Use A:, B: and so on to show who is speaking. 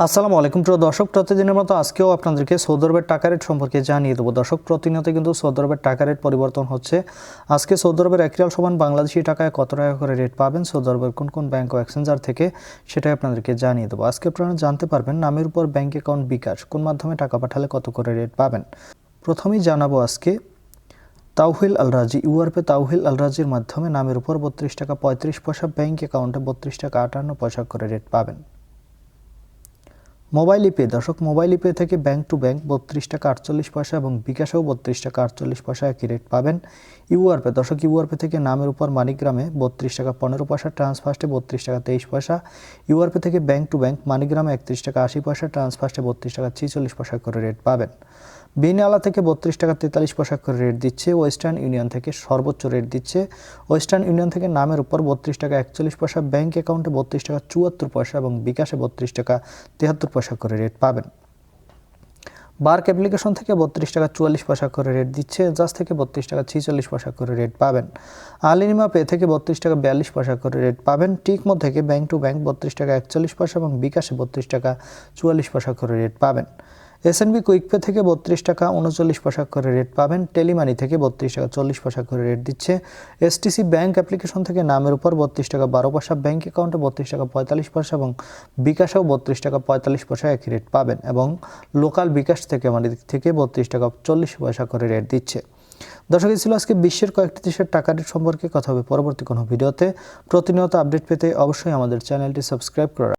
A: আসসালামু আলাইকুম প্রিয় দর্শক, প্রতিদিনের মতো আজকেও আপনাদেরকে সৌদি আরবের টাকা রেট সম্পর্কে জানিয়ে দেবো। দর্শক, প্রতিনিয়ত কিন্তু সৌদি আরবের টাকা রেট পরিবর্তন হচ্ছে। আজকে সৌদি আরবের 1 রিয়াল সমান বাংলাদেশি টাকায় কত টাকা করে রেট পাবেন সৌদি আরবের কোন কোন ব্যাংক ও এক্সচেঞ্জার থেকে, সেটাই আপনাদেরকে জানিয়ে দেবো। আজকে আপনারা জানতে পারবেন নামের উপর ব্যাংক অ্যাকাউন্ট বিকাশ কোন মাধ্যমে টাকা পাঠালে কত করে রেট পাবেন। প্রথমেই জানাবো আজকে তাওহিল আল রাজি। ইউআরপে তাওহিল আল রাজির মাধ্যমে নামের উপর 32 টাকা 35 পয়সা, ব্যাংক অ্যাকাউন্টে 32 টাকা 58 পয়সা করে রেট পাবেন। মোবাইল ইপে, দর্শক মোবাইল ইপে থেকে ব্যাংক টু ব্যাংক 32 টাকা 48 পয়সা এবং বিকাশেও 32 টাকা 48 পয়সা একই রেট পাবেন। ইউআরপে, দর্শক ইউআরপে থেকে নামের উপর মানিগ্রামে 32 টাকা 15 পয়সা, ট্রান্সফার্স্টে 32 টাকা 23 পয়সা। ইউআরপে থেকে ব্যাংক টু ব্যাংক মানিগ্রামে 31 টাকা 80 পয়সা, ট্রান্সফার্স্টে 32 টাকা 46 পয়সা করে রেট পাবেন। বিনালা থেকে 32 টাকা 43 পয়সা করে রেট দিচ্ছে। ওয়েস্টার্ন ইউনিয়ন থেকে সর্বোচ্চ রেট দিচ্ছে। ওয়েস্টার্ন ইউনিয়ন থেকে নামের উপর 32 টাকা 41 পয়সা, ব্যাংক অ্যাকাউন্টে 32 টাকা 74 পয়সা এবং বিকাশে 32 টাকা 73 পয়সা করে রেট পাবেন। বার্ক অ্যাপ্লিকেশন থেকে 32 টাকা 44 পয়সা করে রেট দিচ্ছে। জাস্ট থেকে 32 টাকা 46 পয়সা করে রেট পাবেন। আলিনিমা পে থেকে 32 টাকা 42 পয়সা করে রেট পাবেন। টিকমো থেকে ব্যাংক টু ব্যাংক 32 টাকা 41 পয়সা এবং বিকাশে 32 টাকা 44 পয়সা করে রেট পাবেন। এসএনবি কুইক পে থেকে 32 টাকা 39 পয়সা করে রেট পাবেন। টেলিমানি থেকে 32 টাকা 40 পয়সা করে রেট দিচ্ছে। এসটিসি ব্যাংক অ্যাপ্লিকেশন থেকে নামের উপর 32 টাকা 12 পয়সা, ব্যাংক অ্যাকাউন্টে 32 টাকা 45 পয়সা এবং বিকাশেও 32 টাকা 45 পয়সা একই রেট পাবেন। এবং লোকাল বিকাশ থেকে আমাদের দিক থেকে 32 টাকা 40 পয়সা করে রেট দিচ্ছে। দর্শক, এই ছিল আজকে বিশ্বের কয়েকটি দেশের টাকা রেট সম্পর্কে কথা হবে পরবর্তী কোনো ভিডিওতে। প্রতিনিয়ত আপডেট পেতে অবশ্যই আমাদের চ্যানেলটি সাবস্ক্রাইব করে